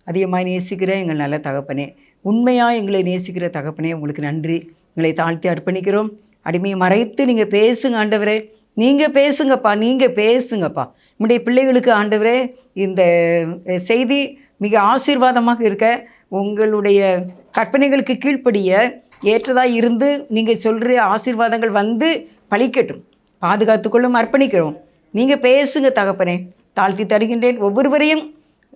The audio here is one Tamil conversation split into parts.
அதிகமாக நேசிக்கிற எங்கள் நல்ல தகப்பனே, உண்மையாக எங்களை நேசிக்கிற தகப்பனே, உங்களுக்கு நன்றி. எங்களை தாழ்த்தி அர்ப்பணிக்கிறோம். அடிமையை மறைத்து நீங்கள் பேசுங்க ஆண்டவரே, நீங்கள் பேசுங்கப்பா, நீங்கள் பேசுங்கப்பா. உங்களுடைய பிள்ளைகளுக்கு ஆண்டவரே இந்த செய்தி மிக ஆசீர்வாதமாக இருக்க, உங்களுடைய கற்பனைகளுக்கு கீழ்ப்படிய ஏற்றதாக இருந்து நீங்கள் சொல்கிற ஆசீர்வாதங்கள் வந்து பலிக்கட்டும். பாதுகாத்துக்கொள்ளும் அர்ப்பணிக்கிறோம். நீங்கள் பேசுங்க தகப்பனே. தாழ்த்தி தருகின்றேன். ஒவ்வொருவரையும்,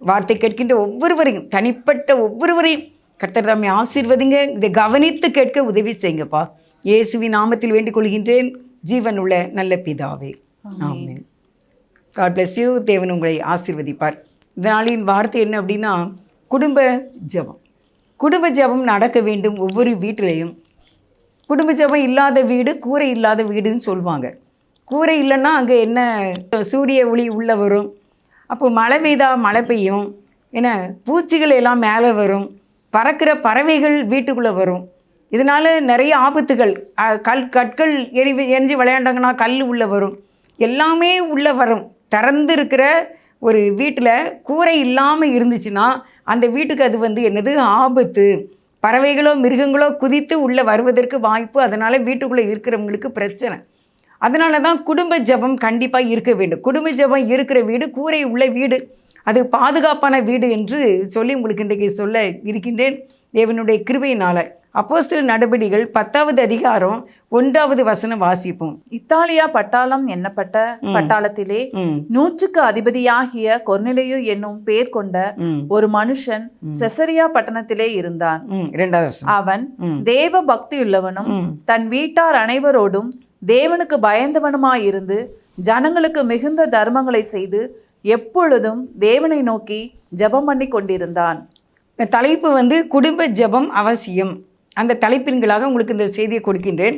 வார்த்தை கேட்கின்ற ஒவ்வொருவரையும், தனிப்பட்ட ஒவ்வொருவரையும் கர்த்தர் தாமே ஆசீர்வதிங்க. இதை கவனித்து கேட்க உதவி செய்யுங்கப்பா. இயேசுவின் நாமத்தில் வேண்டிக் கொள்கின்றேன், ஜீவன் உள்ள நல்ல பிதாவே, ஆமென். God bless you. தேவன் உங்களை ஆசீர்வதிப்பார். இதனாலின் வார்த்தை என்ன அப்படின்னா, குடும்ப ஜெபம். குடும்ப ஜெபம் நடக்க வேண்டும் ஒவ்வொரு வீட்டிலையும். குடும்ப ஜெபம் இல்லாத வீடு கூரை இல்லாத வீடுன்னு சொல்லுவாங்க. கூரை இல்லைன்னா அங்கே என்ன, சூரிய ஒளி உள்ளே வரும். அப்போ மழை பெய்தால் மழை பெய்யும், ஏன்னா பூச்சிகள் எல்லாம் மேலே வரும், பறக்கிற பறவைகள் வீட்டுக்குள்ளே வரும். இதனால் நிறைய ஆபத்துகள், கற்கள் எரிஞ்சு விளையாண்டாங்கன்னா கல் உள்ளே வரும், எல்லாமே உள்ளே வரும். திறந்து இருக்கிற ஒரு வீட்டில் கூரை இல்லாமல் இருந்துச்சுன்னா அந்த வீட்டுக்கு அது என்னது, ஆபத்து. பறவைகளோ மிருகங்களோ குதித்து உள்ளே வருவதற்கு வாய்ப்பு. அதனால் வீட்டுக்குள்ளே இருக்கிறவங்களுக்கு பிரச்சனை. அதனால தான் குடும்ப ஜெபம் கண்டிப்பாக இருக்க வேண்டும். குடும்ப ஜெபம் இருக்கிற வீடு கூரை உள்ள வீடு, அது பாதுகாப்பான வீடு என்று சொல்லி உங்களுக்கு இன்றைக்கு சொல்ல இருக்கின்றேன் தேவனுடைய கிருபையினால். அப்போஸ்தலர் நடபடிகள் 10வது அதிகாரம் 1வது வசனம் வாசிப்போம். இத்தாலியா பட்டாளம் எண்ணப்பட்ட பட்டாளத்திலே 100க்கு அதிபதியாகிய கொர்நேலியு என்னும் பேர் கொண்ட ஒரு மனுஷன் செசரியா பட்டணத்திலே இருந்தான். அவன் தேவ பக்தியுள்ளவனும் தன் வீட்டார் அனைவரோடும் தேவனுக்கு பயந்தவனுமாயிருந்து ஜனங்களுக்கு மிகுந்த தர்மங்களை செய்து எப்பொழுதும் தேவனை நோக்கி ஜெபம் பண்ணி கொண்டிருந்தான். தலைப்பு குடும்ப ஜெபம் அவசியம். அந்த தலைப்பின்களாக உங்களுக்கு இந்த செய்தியை கொடுக்கின்றேன்.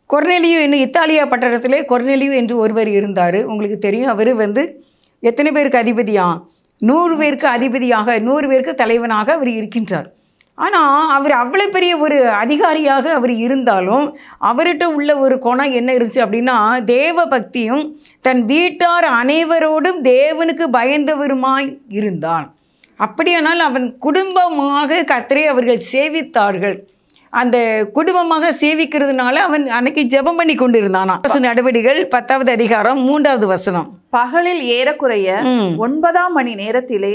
கொர்நேலியு என்னும் இத்தாலியா பட்டணத்திலே கொர்நேலியு என்று ஒருவர் இருந்தார். உங்களுக்கு தெரியும். அவர் எத்தனை பேருக்கு அதிபதியா? 100 பேருக்கு அதிபதியாக, 100 பேருக்கு தலைவனாக அவர் இருக்கின்றார். ஆனால் அவர் அவ்வளோ பெரிய ஒரு அதிகாரியாக அவர் இருந்தாலும் அவர்கிட்ட உள்ள ஒரு குணம் என்ன இருந்துச்சு அப்படின்னா, தேவ பக்தியும் தன் வீட்டார் அனைவரோடும் தேவனுக்கு பயந்தவருமாய் இருந்தான். அப்படியானால் அவன் குடும்பமாக கர்த்தரை அவர்கள் சேவித்தார்கள். அந்த குடும்பமாக சேவிக்கிறதுனால அவன் அன்னைக்கு ஜெபம் பண்ணி கொண்டு இருந்தானா. நடவடிக்கைகள் 10வது அதிகாரம் 3வது வசனம். பகலில் ஏறக்குறைய 9ஆம் மணி நேரத்திலே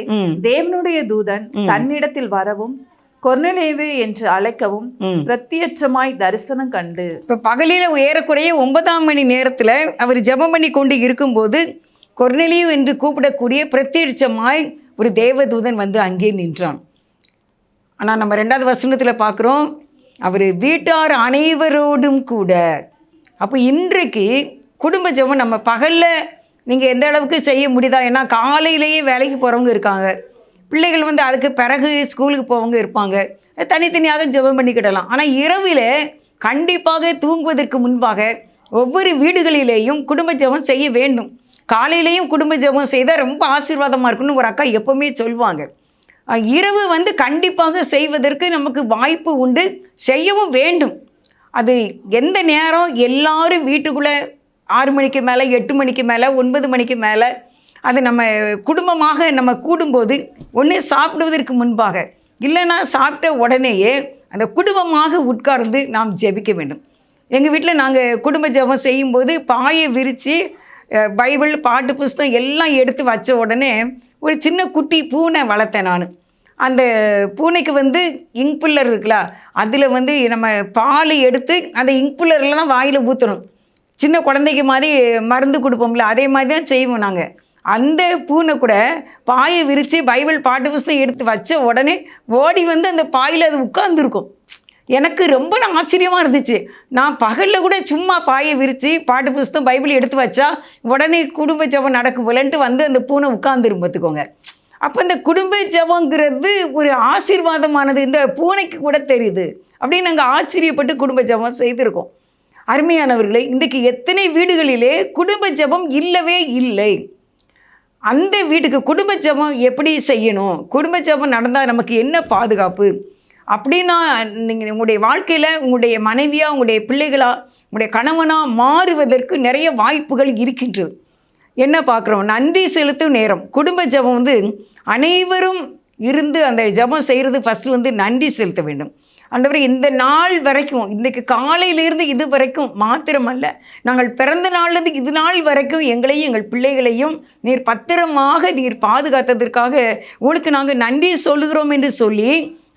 தேவனுடைய தூதன் தன்னிடத்தில் வரவும் கொர்நேலியு என்று அழைக்கவும் பிரத்யட்சமாய் தரிசனம் கண்டு. இப்போ பகலில் ஏறக்குறைய 9ஆம் மணி நேரத்தில் அவர் ஜெபம் பண்ணி கொண்டு இருக்கும்போது கொர்நேலியு என்று கூப்பிடக்கூடிய பிரத்யட்சமாய் ஒரு தேவதூதன் அங்கே நின்றான். ஆனால் நம்ம 2வது வசனத்தில் பார்க்குறோம், அவர் வீட்டார் அனைவரோடும் கூட. அப்போ இன்றைக்கு குடும்ப ஜெபம் நம்ம பகலில் நீங்கள் எந்த அளவுக்கு செய்ய முடியுதா? ஏன்னா காலையிலேயே வேலைக்கு போகிறவங்க இருக்காங்க, பிள்ளைகள் அதுக்கு பிறகு ஸ்கூலுக்கு போவங்க இருப்பாங்க, தனித்தனியாக ஜெபம் பண்ணிக்கிடலாம். ஆனால் இரவில் கண்டிப்பாக தூங்குவதற்கு முன்பாக ஒவ்வொரு வீடுகளிலேயும் குடும்ப ஜெபம் செய்ய வேண்டும். காலையிலையும் குடும்ப ஜெபம் செய்தால் ரொம்ப ஆசீர்வாதமாக இருக்குன்னு ஒரு அக்கா எப்போவுமே சொல்லுவாங்க. இரவு கண்டிப்பாக செய்வதற்கு நமக்கு வாய்ப்பு உண்டு, செய்யவும் வேண்டும். அது எந்த நேரம் எல்லாரும் வீட்டுக்குள்ளே 6 மணிக்கு மேலே, 8 மணிக்கு மேலே, 9 மணிக்கு மேலே அது நம்ம குடும்பமாக நம்ம கூடும்போது ஒன்று சாப்பிடுவதற்கு முன்பாக, இல்லைன்னா சாப்பிட்ட உடனேயே அந்த குடும்பமாக உட்கார்ந்து நாம் ஜெபிக்க வேண்டும். எங்கள் வீட்டில் நாங்கள் குடும்ப ஜெபம் செய்யும்போது பாயை விரித்து பைபிள், பாட்டு புஸ்தகம் எல்லாம் எடுத்து வச்ச உடனே ஒரு சின்ன குட்டி பூனை வளர்த்தேன் நான். அந்த பூனைக்கு இங்க் புல்லர் இருக்குல்ல, அதில் நம்ம பால் எடுத்து அந்த இங்க் புல்லரில் தான் வாயில் ஊற்றணும். சின்ன குழந்தைக்கு மாதிரி மருந்து கொடுப்போம்ல, அதே மாதிரி தான் செய்வோம் நாங்கள். அந்த பூனை கூட பாயை விரித்து பைபிள், பாட்டு புஸ்தகம் எடுத்து வச்ச உடனே ஓடி அந்த பாயில் அது உட்கார்ந்துருக்கும். எனக்கு ரொம்ப ஆச்சரியமாக இருந்துச்சு. நான் பகலில் கூட சும்மா பாயை விரித்து பாட்டு புஸ்தகம், பைபிள் எடுத்து வச்சா உடனே குடும்ப ஜெபம் நடக்கும் போலன்ட்டு அந்த பூனை உட்கார்ந்துரும் பார்த்துக்கோங்க. அப்போ இந்த குடும்ப ஜெபங்கிறது ஒரு ஆசீர்வாதமானது இந்த பூனைக்கு கூட தெரியுது அப்படின்னு நாங்கள் ஆச்சரியப்பட்டு குடும்ப ஜெபம் செய்திருக்கோம். அருமையானவர்களே, இன்றைக்கு எத்தனை வீடுகளிலே குடும்ப ஜெபம் இல்லவே இல்லை. அந்த வீட்டுக்கு குடும்ப ஜெபம் எப்படி செய்யணும், குடும்ப ஜெபம் நடந்தால் நமக்கு என்ன பாதுகாப்பு அப்படின்னா, நீங்கள் உங்களுடைய வாழ்க்கையில் உங்களுடைய மனைவியாக, உங்களுடைய பிள்ளைகளாக, உங்களுடைய கணவனாக மாறுவதற்கு நிறைய வாய்ப்புகள் இருக்கின்றது. என்ன பார்க்குறோம்? நன்றி செலுத்தும் நேரம். குடும்ப ஜெபம் அனைவரும் இருந்து அந்த ஜெபம் செய்கிறது ஃபஸ்ட்டு வந்து நன்றி செலுத்த வேண்டும். ஆண்டவரே, இந்த நாள் வரைக்கும், இன்றைக்கு காலையிலிருந்து இது வரைக்கும் மாத்திரமல்ல, நாங்கள் பிறந்த நாள்லேருந்து இது நாள் வரைக்கும் எங்களையும் எங்கள் பிள்ளைகளையும் நீர் பத்திரமாக நீர் பாதுகாத்ததற்காக உங்களுக்கு நாங்கள் நன்றி சொல்லுகிறோம் என்று சொல்லி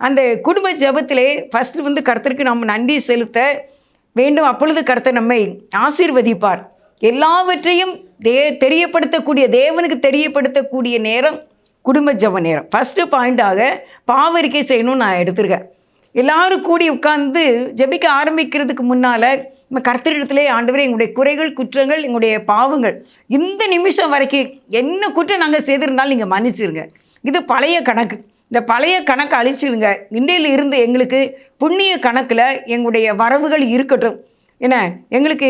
அந்த குடும்ப ஜெபத்திலே ஃபஸ்ட்டு வந்து கர்த்தருக்கு நாம் நன்றி செலுத்த வேண்டும். அப்பொழுது கர்த்தர் நம்மை ஆசீர்வதிப்பார். எல்லாவற்றையும் தெரியப்படுத்தக்கூடிய, தேவனுக்கு தெரியப்படுத்தக்கூடிய நேரம் குடும்ப ஜெப நேரம். ஃபஸ்ட்டு பாயிண்டாக பாவரிக்கை செய்யணும்னு நான் எடுத்திருக்கேன். எல்லாரும் கூடி உட்கார்ந்து ஜெபிக்க ஆரம்பிக்கிறதுக்கு முன்னால் நம்ம கர்த்தரிடத்திலே, ஆண்டவரே, எங்களுடைய குறைகள், குற்றங்கள், எங்களுடைய பாவங்கள் இந்த நிமிஷம் வரைக்கும் என்ன குற்றம் நாங்கள் செய்திருந்தாலும் நீங்கள் மன்னிச்சிருங்க. இது பழைய கணக்கு. இந்த பழைய கணக்கை அழிச்சிருங்க. இன்றையில் இருந்து எங்களுக்கு புண்ணிய கணக்கில் எங்களுடைய வரவுகள் இருக்கட்டும். ஏன்னா எங்களுக்கு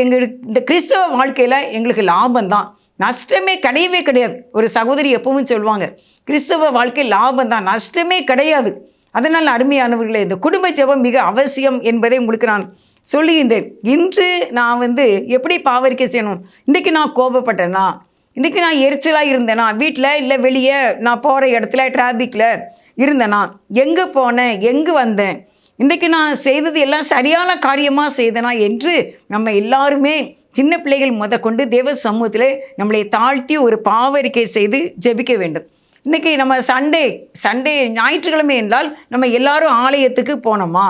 இந்த கிறிஸ்தவ வாழ்க்கையில் எங்களுக்கு லாபம்தான், நஷ்டமே கிடையவே கிடையாது. ஒரு சகோதரி எப்பவும் சொல்லுவாங்க, கிறிஸ்தவ வாழ்க்கை லாபம்தான், நஷ்டமே கிடையாது. அதனால் அருமையானவர்களே, இந்த குடும்ப ஜெபம் மிக அவசியம் என்பதை உங்களுக்கு நான் சொல்லுகின்றேன். இன்று நான் வந்து எப்படி பாவரிக்கை செய்யணும்? இன்றைக்கி நான் கோபப்பட்டேனா, இன்றைக்கி நான் எரிச்சலாக இருந்தேனா, வீட்டில் இல்லை வெளியே நான் போகிற இடத்துல டிராஃபிக்கில் இருந்தேனா, எங்கே போனேன், எங்கே வந்தேன், இன்றைக்கி நான் செய்தது எல்லாம் சரியான காரியமாக செய்தேனா என்று நம்ம எல்லாருமே சின்ன பிள்ளைகள் கொண்டு தேவ சமூகத்தில் நம்மளை தாழ்த்தி ஒரு பாவரிக்கை செய்து ஜெபிக்க வேண்டும். இன்றைக்கி நம்ம சண்டே ஞாயிற்றுக்கிழமை என்றால் நம்ம எல்லாரும் ஆலயத்துக்கு போனோமா?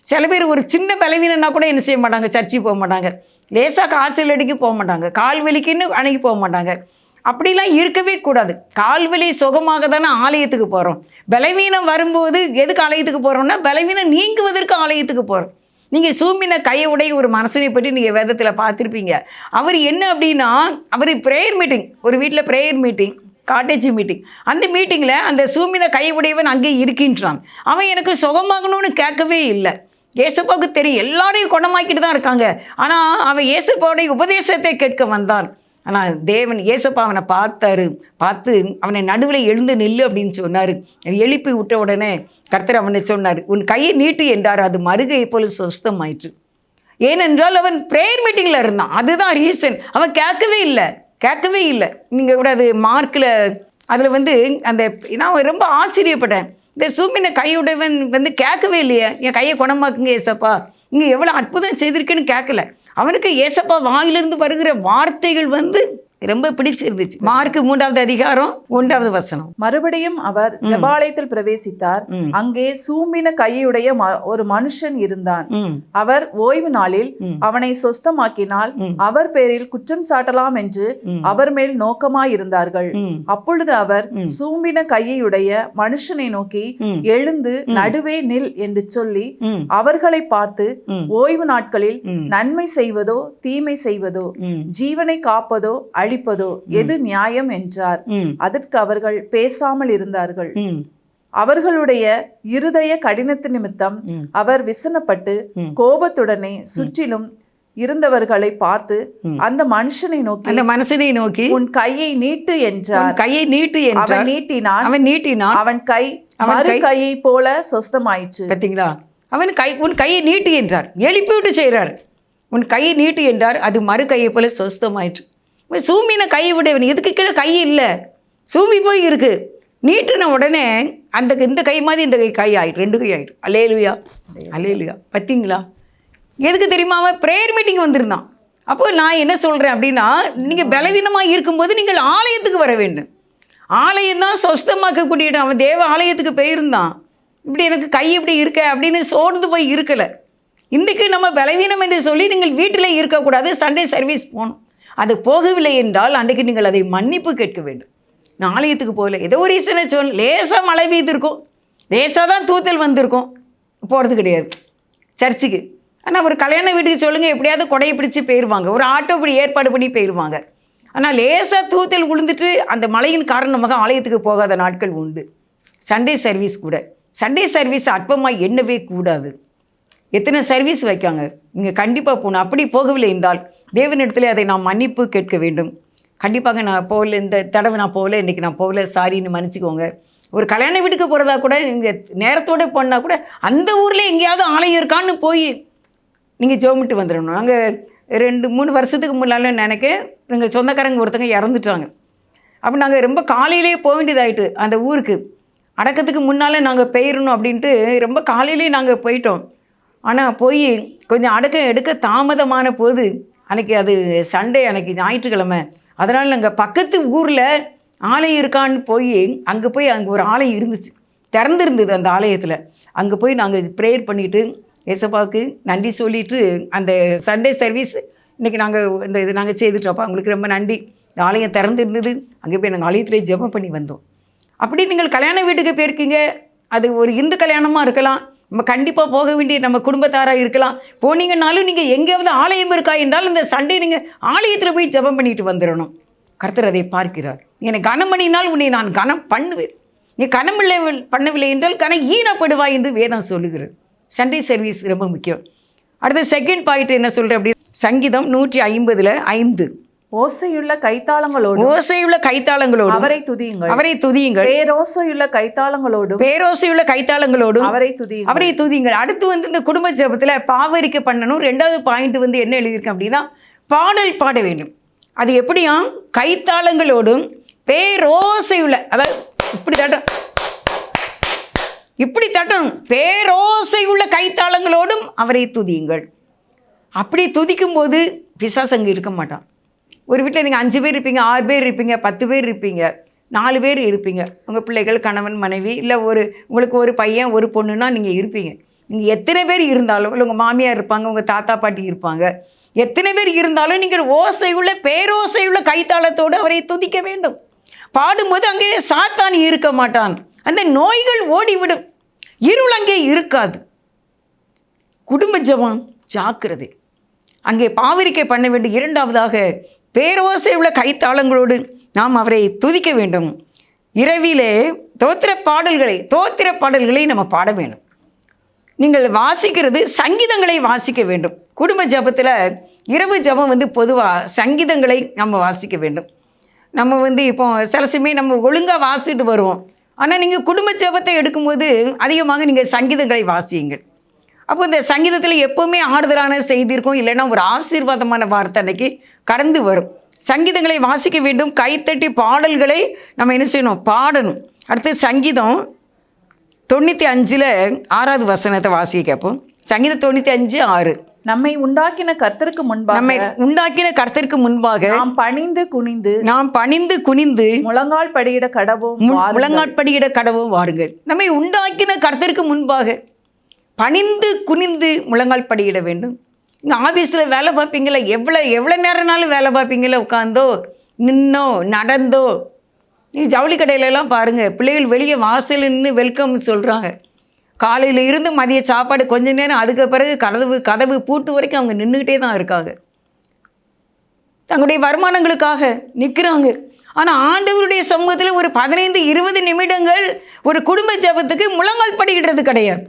சில பேர் ஒரு சின்ன பலவீனன்னா கூட என்ன செய்ய மாட்டாங்க, சர்ச்சுக்கு போக மாட்டாங்க. லேசாக காய்ச்சல் அடிக்க போக மாட்டாங்க, கால் வலிக்குன்னு அன்னைக்கு போக மாட்டாங்க. அப்படிலாம் இருக்கவே கூடாது. கால்வலி சுகமாக தானே ஆலயத்துக்கு போகிறோம். பலவீனம் வரும்போது எதுக்கு ஆலயத்துக்கு போகிறோம்னா, பலவீனம் நீங்குவதற்கு ஆலயத்துக்கு போகிறோம். நீங்கள் சூம்பின கையுடைய ஒரு மனசனை பற்றி நீங்கள் வேதத்தில் பார்த்துருப்பீங்க. அவர் என்ன அப்படின்னா, அவர் ப்ரேயர் மீட்டிங், ஒரு வீட்டில் ப்ரேயர் மீட்டிங், காட்டேஜ் மீட்டிங், அந்த மீட்டிங்கில் அந்த சூம்பின கையுடையவன் அங்கே இருக்கின்றான். அவன் எனக்கு சுகமாகணும்னு கேட்கவே இல்லை. ஏசப்பாவுக்கு தெரியும் எல்லாரையும் குணமாக்கிட்டு தான் இருக்காங்க. ஆனால் அவன் ஏசப்பாவுடைய உபதேசத்தை கேட்க வந்தான். ஆனால் தேவன் ஏசப்பா அவனை பார்த்து அவனை நடுவில் எழுந்து நில்லு அப்படின்னு சொன்னார். எழுப்பி விட்ட உடனே கர்த்தர் அவனை சொன்னார், உன் கையை நீட்டு என்றார். அது மறுகை போல சொஸ்தமாயிற்று. ஏனென்றால் அவன் ப்ரேயர் மீட்டிங்கில் இருந்தான். அதுதான் ரீசன். அவன் கேட்கவே இல்லை. நீங்கள் கூட அது மார்க்கில் அதில் வந்து அந்த நான் ரொம்ப ஆச்சரியப்பட்டேன். இந்த சூமின கையுடையவன் வந்து கேட்கவே இல்லையே, என் கையை குணமாக்குங்க ஏசப்பா, இங்கே எவ்வளோ அற்புதம் செய்திருக்குன்னு கேட்கல. அவனுக்கு ஏசப்பா வாயிலிருந்து வருகிற வார்த்தைகள் வந்து ரொம்ப பிடிச்சிருந்துச்சு. மார்க் 3வது அதிகாரம் 1வது வசனம். மறுபடியும் அவர் ஜெபாலயத்தில் பிரவேசித்தார். அங்கே சூம்பின கையுடைய ஒரு மனுஷன் இருந்தான். அவர் ஓய்வு நாளில் அவனை சொஸ்தமாக்கினால் அவர் பேரில் குற்றம் சாட்டலாம் என்று அவர் மேல் நோக்கமாயிருந்தார்கள். அப்பொழுது அவர் சூம்பின கையுடைய மனுஷனை நோக்கி, எழுந்து நடுவே நில் என்று சொல்லி அவர்களை பார்த்து, ஓய்வு நாட்களில் நன்மை செய்வதோ தீமை செய்வதோ, ஜீவனை காப்பதோ அழிப்பதோ எது நியாயம் என்றார். அதற்கு அவர்கள் பேசாமல் இருந்தார்கள். அவர்களுடைய இருதய கடினத்து நிமித்தம் அவர் விசனப்பட்டு கோபத்துடனே சுற்றிலும் இருந்தவர்களை பார்த்து அந்த மனுஷனை நோக்கி உன் கையை நீட்டு என்றார். அவன் நீட்டினான். அவன் கை மறு கையை போல சொஸ்தமாயிற்று. பார்த்தீங்களா? உன் கையை நீட்டு என்றார். எழுப்பி விட்டு செய்கிறார். உன் கையை நீட்டு என்றார். அது மறு கையை போல சொஸ்தமாயிற்று. சூம்பின கையை விடவன், இதுக்கு கீழே கை இல்லை, சூம்பி போய் இருக்கு. நீட்டுன உடனே இந்த கை மாதிரி இந்த கை ஆயிட்டு, 2 கை ஆயிட்டு. அல்லேலுயா. பார்த்தீங்களா? எதுக்கு தெரியுமா? அவன் ப்ரேயர் மீட்டிங் வந்திருந்தான். அப்போது நான் என்ன சொல்கிறேன் அப்படின்னா, நீங்கள் பலவீனமாக இருக்கும்போது நீங்கள் ஆலயத்துக்கு வர வேண்டும். ஆலயம்தான் சொஸ்தமாக்கக்கூடிய இடம். அவன் தேவ ஆலயத்துக்கு போயிருந்தான். இப்படி எனக்கு கை இப்படி இருக்க அப்படின்னு சோர்ந்து போய் இருக்கலை. இன்றைக்கு நம்ம பலவீனம் என்று சொல்லி நீங்கள் வீட்டில் இருக்கக்கூடாது, சண்டே சர்வீஸ் போகணும். அது போகவில்லை என்றால் அன்றைக்கு நீங்கள் அதை மன்னிப்பு கேட்க வேண்டும். நான் ஆலயத்துக்கு போகல, ஏதோ ஒரு ரீசனை லேசாக மழை பெய்திருக்கும், லேசாக தான் தூத்தல் வந்திருக்கும், போகிறது கிடையாது சர்ச்சுக்கு. ஆனால் ஒரு கல்யாண வீட்டுக்கு சொல்லுங்கள், எப்படியாவது கொடையை பிடிச்சி போயிடுவாங்க, ஒரு ஆட்டோ இப்படி ஏற்பாடு பண்ணி போயிடுவாங்க. ஆனால் லேசாக தூத்தல் விழுந்துட்டு அந்த மழையின் காரணமாக ஆலயத்துக்கு போகாத நாட்கள் உண்டு. சண்டே சர்வீஸ் அற்பமாக எண்ணவே கூடாது. எத்தனை சர்வீஸ் வைக்காங்க, நீங்கள் கண்டிப்பாக போகணும். அப்படி போகவில்லை என்றால் தேவனிடத்தில் அதை நாம் மன்னிப்பு கேட்க வேண்டும். கண்டிப்பாக நான் போகல, இந்த தடவை நான் போகல, இன்றைக்கி நான் போகல, சாரின்னு மன்னிச்சிக்கோங்க. ஒரு கல்யாண வீட்டுக்கு போகிறதா கூட நீங்கள் நேரத்தோடு போனால் கூட அந்த ஊரில் எங்கேயாவது ஆலயம் இருக்கான்னு போய் நீங்கள் ஜெபமிட்டு வந்துடணும். நாங்கள் 2-3 வருஷத்துக்கு முன்னால் எங்கள் சொந்தக்காரங்க ஒருத்தங்க இறந்துட்டாங்க. அப்போ நாங்கள் ரொம்ப காலையிலேயே போக வேண்டியதாயிட்டு அந்த ஊருக்கு. அடக்கத்துக்கு முன்னால் நாங்கள் போயிடணும் அப்படின்ட்டு ரொம்ப காலையிலேயே நாங்கள் போயிட்டோம். ஆனால் போய் கொஞ்சம் அடக்கம் எடுக்க தாமதமான போது, அன்றைக்கி அது சண்டே, அன்றைக்கி ஞாயிற்றுக்கிழமை, அதனால் நாங்கள் பக்கத்து ஊரில் ஆலயம் இருக்கான்னு போய் அங்கே ஒரு ஆலயம் இருந்துச்சு, திறந்துருந்தது அந்த ஆலயத்தில். அங்கே போய் நாங்கள் ப்ரேயர் பண்ணிவிட்டு ஏசப்பாவுக்கு நன்றி சொல்லிவிட்டு அந்த சண்டே சர்வீஸ் இன்றைக்கி நாங்கள் இது நாங்கள் செய்துட்டோப்பா, உங்களுக்கு ரொம்ப நன்றி, இந்த ஆலயம் திறந்துருந்தது, அங்கே போய் நாங்கள் ஆலயத்திலே ஜெபம் பண்ணி வந்தோம். அப்படி நீங்கள் கல்யாண வீட்டுக்கு போயிருக்கீங்க, அது ஒரு இந்து கல்யாணமாக இருக்கலாம், நம்ம கண்டிப்பாக போக வேண்டிய நம்ம குடும்பத்தாராக இருக்கலாம். போனீங்கன்னாலும் நீங்கள் எங்கேயாவது ஆலயம் இருக்கா என்றால் இந்த சண்டே நீங்கள் ஆலயத்தில் போய் ஜெபம் பண்ணிட்டு வந்துடணும். கர்த்தர் அதை பார்க்கிறார். என்னை கனம் பண்ணினால் உன்னை நான் கனம் பண்ணுவேன், நீ கனம் பண்ணவில்லை என்றால் கனம் ஈனப்படுவாய் என்று வேதம் சொல்லுகிறது. சண்டே சர்வீஸ் ரொம்ப முக்கியம். அடுத்த செகண்ட் பாயிண்ட் என்ன சொல்கிறேன் அப்படி, சங்கீதம் 150:5, ஓசையுள்ள கைத்தாளங்களோடு அவரை துதியுங்கள், பேரோசையுள்ள கைத்தாளங்களோடும் அவரை துதியுங்கள். அடுத்து வந்து இந்த குடும்ப ஜெபத்தில் பாவரிக்கை பண்ணணும். 2வது பாயிண்ட் வந்து என்ன எழுதியிருக்கேன் அப்படின்னா, பாடல் பாட வேண்டும். அது எப்படியா, கைத்தாளங்களோடும் பேரோசையுள்ள, அதாவது இப்படி தட்டணும், பேரோசையுள்ள கைத்தாளங்களோடும் அவரை துதியுங்கள். அப்படி துதிக்கும் போது பிசாசு அங்கே இருக்க மாட்டான். ஒரு வீட்டில் நீங்கள் 5 பேர் இருப்பீங்க, 6 பேர் இருப்பீங்க, 10 பேர் இருப்பீங்க, 4 பேர் இருப்பீங்க, உங்கள் பிள்ளைகள், கணவன், மனைவி, இல்லை உங்களுக்கு ஒரு பையன் ஒரு பொண்ணுன்னா நீங்கள் இருப்பீங்க. நீங்கள் எத்தனை பேர் இருந்தாலும், இல்லை உங்கள் மாமியார் இருப்பாங்க, உங்கள் தாத்தா பாட்டி இருப்பாங்க, எத்தனை பேர் இருந்தாலும் நீங்கள் ஓசையுள்ள பேரோசையுள்ள கைத்தாளத்தோடு அவரை துதிக்க வேண்டும். பாடும்போது அங்கே சாத்தான் இருக்க மாட்டான், அந்த நோய்கள் ஓடிவிடும், இருள் அங்கே இருக்காது. குடும்ப ஜெபம் ஜாக்கிரதை. அங்கே பாவரிக்கை பண்ண வேண்டும். 2வதாக பேரோசை உள்ள கைத்தாளங்களோடு நாம் அவரை துதிக்க வேண்டும். இரவிலே தோத்திர பாடல்களை நம்ம பாட வேண்டும். நீங்கள் வாசிக்கிறது சங்கீதங்களை வாசிக்க வேண்டும். குடும்ப ஜெபத்தில் இரவு ஜெபம் வந்து பொதுவாக சங்கீதங்களை நம்ம வாசிக்க வேண்டும். நம்ம வந்து இப்போ சில சமயம் நம்ம ஒழுங்காக வாசிட்டு வருவோம், ஆனால் நீங்கள் குடும்ப ஜெபத்தை எடுக்கும்போது அதிகமாக நீங்கள் சங்கீதங்களை வாசியுங்கள். அப்போ இந்த சங்கீதத்தில் எப்போவுமே ஆறுதலான செய்தி இருக்கும், இல்லைன்னா ஒரு ஆசீர்வாதமான வார்த்தை அன்னைக்கு கடந்து வரும். சங்கீதங்களை வாசிக்க வேண்டும். கைத்தட்டி பாடல்களை நம்ம என்ன செய்யணும், பாடணும். அடுத்து சங்கீதம் 95:6 வசனத்தை வாசிக்க கேட்போம். சங்கீதம் 95:6. நம்மை உண்டாக்கின கர்த்தருக்கு முன்பாக நாம் பணிந்து குனிந்து முழங்கால் படியிட கடவும் வாருங்கள். நம்மை உண்டாக்கின கர்த்தருக்கு முன்பாக பணிந்து குனிந்து முழங்கால் படியிட வேண்டும். இங்கே ஆஃபீஸில் வேலை பார்ப்பீங்களா, எவ்வளோ நேரம்னாலும் வேலை பார்ப்பீங்களா, உட்காந்தோ நின்னோ நடந்தோ. நீ ஜவுளி கடையிலலாம் பாருங்கள், பிள்ளைகள் வெளியே வாசல் நின்று வெல்கம் சொல்கிறாங்க. காலையில் இருந்து மதிய சாப்பாடு கொஞ்ச நேரம், அதுக்கு பிறகு கதவு பூட்டு வரைக்கும் அவங்க நின்றுக்கிட்டே தான் இருக்காங்க. தங்களுடைய வருமானங்களுக்காக நிற்கிறாங்க. ஆனால் ஆண்டவருடைய சமூகத்தில் ஒரு 15-20 நிமிடங்கள் ஒரு குடும்ப ஜெபத்துக்கு முழங்கால் படியிடுறது கிடையாது.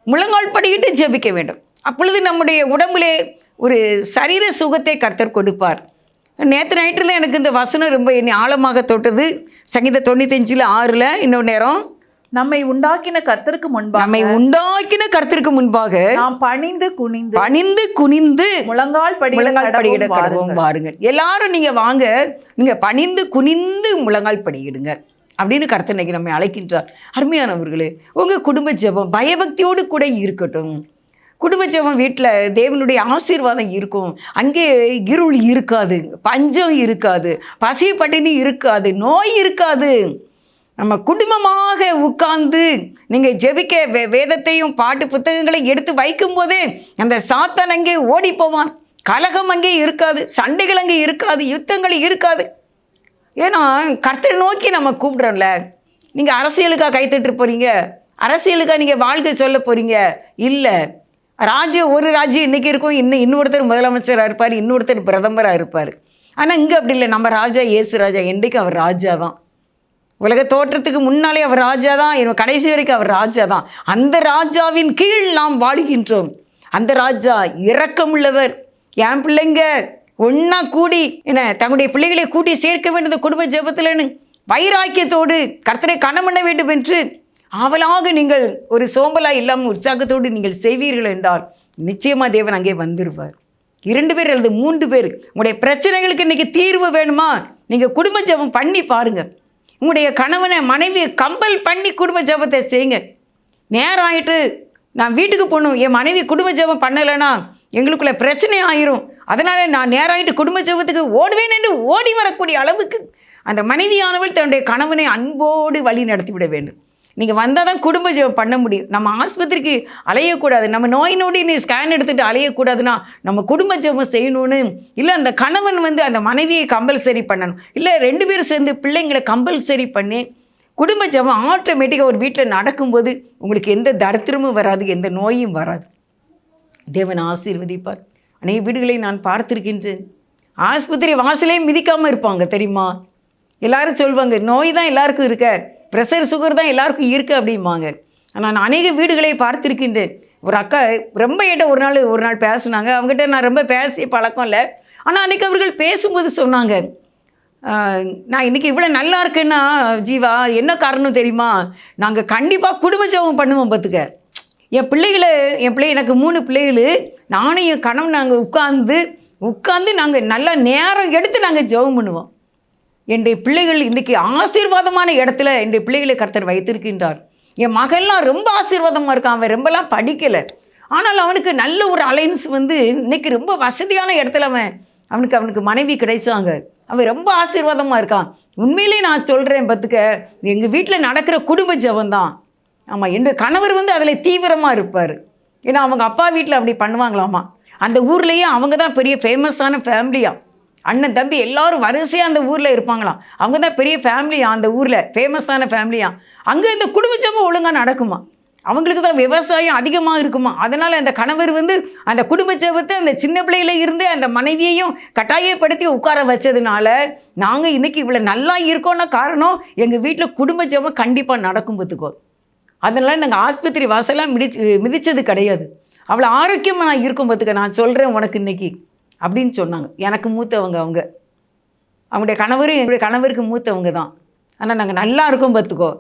முழங்கால் படியிட்டு ஜெபிக்க வேண்டும். அப்பொழுது நம்முடைய உடம்புலே ஒரு சரீர சுகத்தை கர்த்தர் கொடுப்பார். நேற்று நைட்டில் தான் எனக்கு இந்த வசனம் ரொம்ப என்னை ஆழமாக தொட்டது. சங்கீதம் 95:6 இன்னொரு நேரம், நம்மை உண்டாக்கின கர்த்தருக்கு முன்பாக நாம் பணிந்து குனிந்து முழங்கால் படியிட கடவும் வாருங்கள். எல்லாரும் நீங்கள் வாங்க, நீங்கள் பணிந்து குனிந்து முழங்கால் படியிடுங்க அப்படின்னு கர்த்தர் இன்னைக்கு நம்மை அழைக்கின்றார். அருமையானவர்களே, உங்கள் குடும்ப ஜெபம் பயபக்தியோடு கூட இருக்கட்டும். குடும்ப ஜெபம் வீட்டில் தேவனுடைய ஆசீர்வாதம் இருக்கும். அங்கே இருள் இருக்காது, பஞ்சம் இருக்காது, பசி பட்டினி இருக்காது, நோய் இருக்காது. நம்ம குடும்பமாக உட்கார்ந்து நீங்கள் ஜெபிக்க வேதத்தையும் பாட்டு புத்தகங்களையும் எடுத்து வைக்கும் போதே அந்த சாத்தான் அங்கே ஓடி போவான். கலகம் அங்கே இருக்காது, சண்டைகள் அங்கே இருக்காது, யுத்தங்கள் இருக்காது. ஏன்னா கர்த்தரை நோக்கி நம்ம கூப்பிடுறோம்ல. நீங்கள் அரசியலுக்காக கைத்தட்டு போகிறீங்க, அரசியலுக்காக நீங்கள் வாழ்க்கை சொல்ல போகிறீங்க இல்லை. ஒரு ராஜ்யம் இன்றைக்கி இருக்கும், இன்னொருத்தர் முதலமைச்சராக இருப்பார், இன்னொருத்தர் பிரதமராக இருப்பார். ஆனால் இங்கே அப்படி இல்லை. நம்ம ராஜா இயேசு ராஜா, என்றைக்கு அவர் ராஜா தான். உலக தோற்றத்துக்கு முன்னாலே அவர் ராஜா தான், கடைசி வரைக்கும் அவர் ராஜா தான். அந்த ராஜாவின் கீழ் நாம் வாழுகின்றோம். அந்த ராஜா இரக்கமுள்ளவர். என் பிள்ளைங்க ஒன்றா கூடி தங்களுடைய பிள்ளைகளை கூட்டி சேர்க்க வேண்டும் குடும்ப ஜெபத்தில்னு வைராக்கியத்தோடு கர்த்தரை கனம் பண்ண வேண்டும் என்று ஆவலாக நீங்கள் ஒரு சோம்பலாக இல்லாமல் உற்சாகத்தோடு நீங்கள் செய்வீர்கள் என்றால் நிச்சயமாக தேவன் அங்கே வந்துடுவார். 2 பேர் அல்லது 3 பேர் உங்களுடைய பிரச்சனைகளுக்கு இன்றைக்கி தீர்வு வேணுமா, நீங்கள் குடும்ப ஜெபம் பண்ணி பாருங்கள். உங்களுடைய கணவனை மனைவியை கம்பல் பண்ணி குடும்ப ஜெபத்தை செய்யுங்க. நேரம் ஆகிட்டு நான் வீட்டுக்கு போகணும், என் மனைவி குடும்ப ஜெபம் பண்ணலைன்னா எங்களுக்குள்ள பிரச்சனை ஆயிரும், அதனால் நான் நேரம் ஆகிட்டு குடும்ப ஜெபத்துக்கு ஓடுவேன் என்று ஓடி வரக்கூடிய அளவுக்கு அந்த மனைவியானவள் தன்னுடைய கணவனை அன்போடு வழி நடத்தி விட வேண்டும். நீங்கள் வந்தால் தான் குடும்ப ஜெபம் பண்ண முடியும். நம்ம ஆஸ்பத்திரிக்கு அலையக்கூடாது, நம்ம நோய் நொடி நீ ஸ்கேன் எடுத்துகிட்டு அலையக்கூடாதுன்னா நம்ம குடும்ப ஜெபம் செய்யணும்னு இல்லை. அந்த கணவன் அந்த மனைவியை கம்பல்சரி பண்ணணும், இல்லை 2 பேரும் சேர்ந்து பிள்ளைங்களை கம்பல்சரி பண்ணி குடும்ப ஜெபம் ஆட்டோமேட்டிக்காக ஒரு வீட்டில் நடக்கும்போது உங்களுக்கு எந்த தரித்திரமும் வராது, எந்த நோயும் வராது. தேவன் ஆசீர்வதிப்பார். அநேக வீடுகளை நான் பார்த்துருக்கின்றேன், ஆஸ்பத்திரி வாசலே மிதிக்காமல் இருப்பாங்க தெரியுமா. எல்லாரும் சொல்லுவாங்க நோய் தான் எல்லாருக்கும் இருக்க, ப்ரெஷர் சுகர் தான் எல்லாருக்கும் இருக்குது அப்படிம்பாங்க. ஆனால் நான் அநேக வீடுகளை பார்த்துருக்கின்றேன். ஒரு அக்கா ரொம்ப என்கிட்ட ஒரு நாள் பேசுனாங்க. அவங்ககிட்ட நான் ரொம்ப பேசிய பழக்கம் இல்லை. ஆனால் அன்றைக்கி அவர்கள் பேசும்போது சொன்னாங்க, நான் இன்றைக்கி இவ்வளோ நல்லா இருக்கேன்னா ஜீவா என்ன காரணம் தெரியுமா, நாங்கள் கண்டிப்பாக குடும்ப ஜெபம் பண்ணுவோம் பார்த்துக்க. என் பிள்ளை எனக்கு 3 பிள்ளைகள், நானும் என் கணவன் நாங்கள் உட்காந்து நாங்கள் நல்லா நேரம் எடுத்து நாங்கள் ஜெபம் பண்ணுவோம். என்னுடைய பிள்ளைகள் இன்றைக்கி ஆசீர்வாதமான இடத்துல என்னுடைய பிள்ளைகளை கர்த்தர் வைத்திருக்கின்றார். என் மகன்லாம் ரொம்ப ஆசீர்வாதமாக இருக்கான். அவன் ரொம்பலாம் படிக்கலை, ஆனால் அவனுக்கு நல்ல ஒரு அலைன்ஸ் இன்றைக்கி ரொம்ப வசதியான இடத்துல அவனுக்கு மனைவி கிடைச்சாங்க. அவன் ரொம்ப ஆசீர்வாதமாக இருக்கான். உண்மையிலே நான் சொல்கிறேன் பார்த்துக்க, எங்கள் வீட்டில் நடக்கிற குடும்ப ஜெபந்தான். ஆமாம், என்னுடைய கணவர் அதில் தீவிரமாக இருப்பார். ஏன்னா அவங்க அப்பா வீட்டில் அப்படி பண்ணுவாங்களாமா. அந்த ஊர்லேயே அவங்க தான் பெரிய ஃபேமஸான ஃபேமிலியாக, அண்ணன் தம்பி எல்லோரும் வரிசையாக அந்த ஊரில் இருப்பாங்களாம். அவங்க தான் பெரிய ஃபேமிலியாக, அந்த ஊரில் ஃபேமஸான ஃபேமிலியாக. அங்கே இந்த குடும்ப ஜெபம் ஒழுங்காக நடக்குமா. அவங்களுக்கு தான் விவசாயம் அதிகமாக இருக்குமா. அதனால் அந்த கணவர் அந்த குடும்ப ஜெபத்தை அந்த சின்ன பிள்ளையில இருந்து அந்த மனைவியையும் கட்டாயப்படுத்தி உட்கார வச்சதுனால நாங்கள் இன்றைக்கி இவ்வளோ நல்லா இருக்கோன்னா காரணம் எங்கள் வீட்டில் குடும்ப ஜெபம் கண்டிப்பாக நடக்கும் பார்த்துக்கோ. அதனால் நாங்கள் ஆஸ்பத்திரி வாசலாம் மிதித்தது கிடையாது. அவ்வளோ ஆரோக்கியமாக நான் இருக்கும் பார்த்துக்க, நான் சொல்கிறேன் உனக்கு இன்றைக்கி அப்படின்னு சொன்னாங்க. எனக்கு மூத்தவங்க அவங்களுடைய கணவரும் என்னுடைய கணவருக்கு மூத்தவங்க தான். ஆனால் நாங்கள் நல்லா இருக்கோம் பார்த்துக்கோ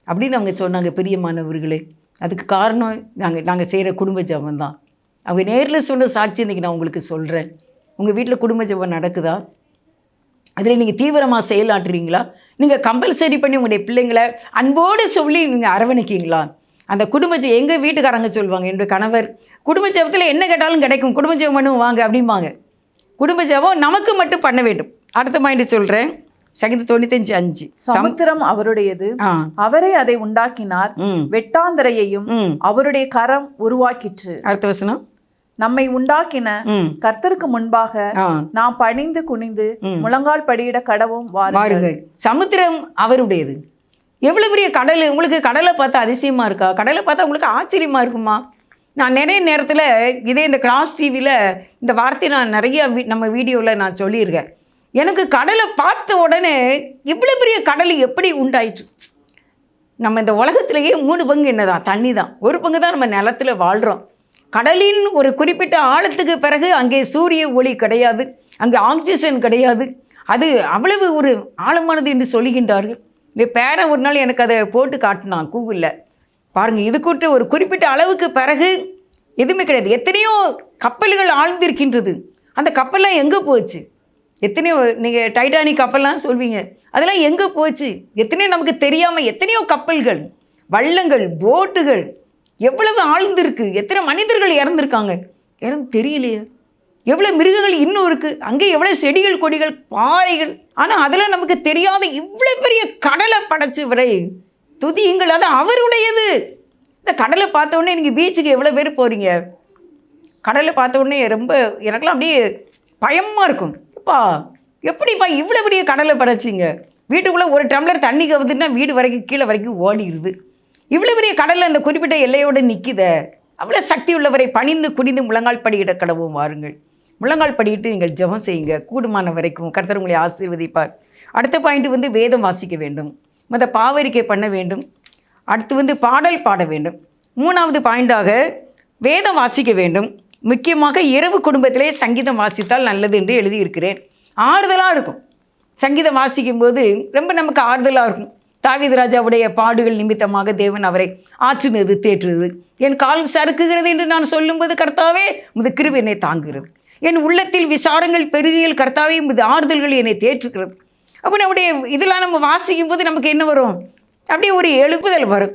அப்படின்னு அவங்க சொன்னாங்க. பிரியமானவர்களே, அதுக்கு காரணம் நாங்கள் செய்கிற குடும்ப ஜெபம் தான். அவங்க நேரில் சொன்ன சாட்சி இன்றைக்கி நான் உங்களுக்கு சொல்கிறேன். உங்கள் வீட்டில் குடும்ப ஜெபம் நடக்குதா? அதில் நீங்கள் தீவிரமாக செயலாற்றுறீங்களா? நீங்கள் கம்பல்சரி பண்ணி உங்களுடைய பிள்ளைங்களை அன்போடு சொல்லி நீங்கள் அரவணைக்கிங்களா? அந்த குடும்ப ஜெபம் எங்கள் வீட்டுக்காரங்க சொல்லுவாங்க, என்னுடைய கணவர் குடும்ப ஜெபத்தில் என்ன கேட்டாலும் கிடைக்கும், குடும்ப ஜெபம் பண்ணுவோம் வாங்க அப்படிம்பாங்க. குடும்ப ஜெபம் நமக்கு மட்டும் பண்ண வேண்டும். அடுத்த பாயிண்ட் சொல்கிறேன், சங்கீதம் 95:5. சமுத்திரம் அவருடையது, அவரே அதை உண்டாக்கினார், வெட்டாந்தரையையும் அவருடைய கரம் உருவாக்கிற்று. அடுத்த வசனம், நம்மை உண்டாக்கின கர்த்தருக்கு முன்பாக நாம் பணிந்து குனிந்து முழங்கால் படியிட கடவும் வாருங்கள். சமுத்திரம் அவருடையது. எவ்வளோ பெரிய கடல்! உங்களுக்கு கடலை பார்த்தா அதிசயமாக இருக்கா? கடலை பார்த்தா உங்களுக்கு ஆச்சரியமாக இருக்குமா? நான் நிறைய நேரத்தில் இந்த கிராஸ் டிவியில் இந்த வார்த்தையை நான் நிறைய நம்ம வீடியோவில் நான் சொல்லியிருக்கேன். எனக்கு கடலை பார்த்த உடனே இவ்வளோ பெரிய கடல் எப்படி உண்டாயிற்று? நம்ம இந்த உலகத்திலேயே 3 பங்கு என்ன தான் தண்ணி தான், 1 பங்கு தான் நம்ம நிலத்தில் வாழ்கிறோம். கடலின் ஒரு குறிப்பிட்ட ஆழத்துக்கு பிறகு அங்கே சூரிய ஒளி கிடையாது, அங்கே ஆக்சிஜன் கிடையாது. அது அவ்வளவு ஒரு ஆழமானது என்று சொல்லுகின்றார்கள். இந்த பேரன் ஒரு நாள் எனக்கு அதை போட்டு காட்டினான் கூகுளில். பாருங்கள், இது கூட்டு ஒரு குறிப்பிட்ட அளவுக்கு பிறகு எதுவுமே கிடையாது. எத்தனையோ கப்பல்கள் ஆழ்ந்திருக்கின்றது. அந்த கப்பல்லாம் எங்கே போச்சு? எத்தனையோ நீங்கள் டைட்டானிக் கப்பல்லாம் சொல்வீங்க, அதெல்லாம் எங்கே போச்சு? எத்தனையோ நமக்கு தெரியாமல் எத்தனையோ கப்பல்கள், வள்ளங்கள், போட்டுகள் எவ்வளவு ஆழ்ந்திருக்கு. எத்தனை மனிதர்கள் இறந்துருக்காங்க, எனக்கு தெரியலையே. எவ்வளோ மிருகங்கள் இன்னும் இருக்குது, அங்கே எவ்வளோ செடிகள், கொடிகள், பாறைகள். ஆனால் அதெல்லாம் நமக்கு தெரியாத இவ்வளோ பெரிய கடலை படைச்சவரை துதியுங்கள், அது அவருடையது. இந்த கடலை பார்த்த உடனே நீங்கள் பீச்சுக்கு எவ்வளோ பேர் போகிறீங்க? கடலை பார்த்த உடனே ரொம்ப எனக்கெல்லாம் அப்படியே பயமாக இருக்கும். எப்படிப்பா இவ்வளோ பெரிய கடலை படைச்சிங்க? வீட்டுக்குள்ளே ஒரு டம்ளர் தண்ணி கவுதுன்னா வீடு வரைக்கும் கீழே வரைக்கும் ஓடிடுது. இவ்வளோ பெரிய கடலில் அந்த குறிப்பிட்ட எல்லையோடு நிற்கித. அவ்வளோ சக்தி உள்ளவரை பணிந்து குனிந்து முழங்கால் படியிட கடவும் வாருங்கள். முழங்கால் படியிட்டு நீங்கள் ஜெபம் செய்யுங்க, கூடுமான வரைக்கும் கர்த்தர் உங்களை ஆசீர்வதிப்பார். அடுத்த பாயிண்ட் வேதம் வாசிக்க வேண்டும், பாவரிக்கை பண்ண வேண்டும், அடுத்து பாடல் பாட வேண்டும். 3வது பாயிண்டாக வேதம் வாசிக்க வேண்டும். முக்கியமாக இரவு குடும்பத்திலே சங்கீதம் வாசித்தால் நல்லது என்று எழுதியிருக்கிறேன். ஆறுதலாக இருக்கும். சங்கீதம் வாசிக்கும்போது ரொம்ப நமக்கு ஆறுதலாக இருக்கும். தாவீது ராஜாவுடைய பாடுகள் நிமித்தமாக தேவன் அவரை ஆற்றினது தேற்றுறது. என் கால் சறுக்குகிறது என்று நான் சொல்லும்போது கர்த்தாவே உமது கிருபை என்னை தாங்குகிறது. என் உள்ளத்தில் விசாரங்கள் பெருகியல் கர்த்தாவே உமது ஆறுதல்கள் என்னை தேற்றுகிறது. அப்போ நம்முடைய இதெல்லாம் நம்ம வாசிக்கும் போது நமக்கு என்ன வரும்? அப்படியே ஒரு எழுப்புதல் வரும்.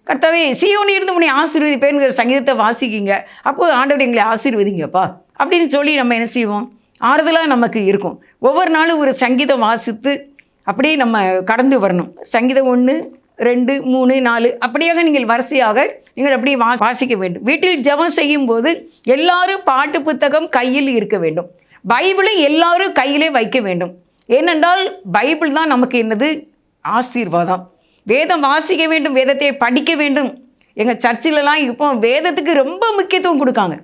கர்த்தாவே, சீயோனில் இருந்து உன்னை ஆசீர்வதிப்பேன்கிற சங்கீதத்தை வாசிக்கிங்க. அப்போ ஆண்டவர் எங்களை ஆசீர்வதிங்கப்பா அப்படின்னு சொல்லி நம்ம என்ன செய்வோம்? ஆறுதலாக நமக்கு இருக்கும். ஒவ்வொரு நாளும் ஒரு சங்கீதம் வாசித்து அப்படியே நம்ம கடந்து வரணும். சங்கீதம் 1, 2, 3, 4 அப்படியாக நீங்கள் வரிசையாக நீங்கள் அப்படியே வாசிக்க வேண்டும். வீட்டில் ஜெபம் செய்யும் போது எல்லாரும் பாட்டு புத்தகம் கையில் இருக்க வேண்டும். பைபிளை எல்லாரும் கையிலே வைக்க வேண்டும். ஏனென்றால் பைபிள் தான் நமக்கு என்னது? ஆசீர்வாதம். வேதம் வாசிக்க வேண்டும், வேதத்தை படிக்க வேண்டும். எங்கள் சர்ச்சிலலாம் இப்போ வேதத்துக்கு ரொம்ப முக்கியத்துவம் கொடுக்காங்க.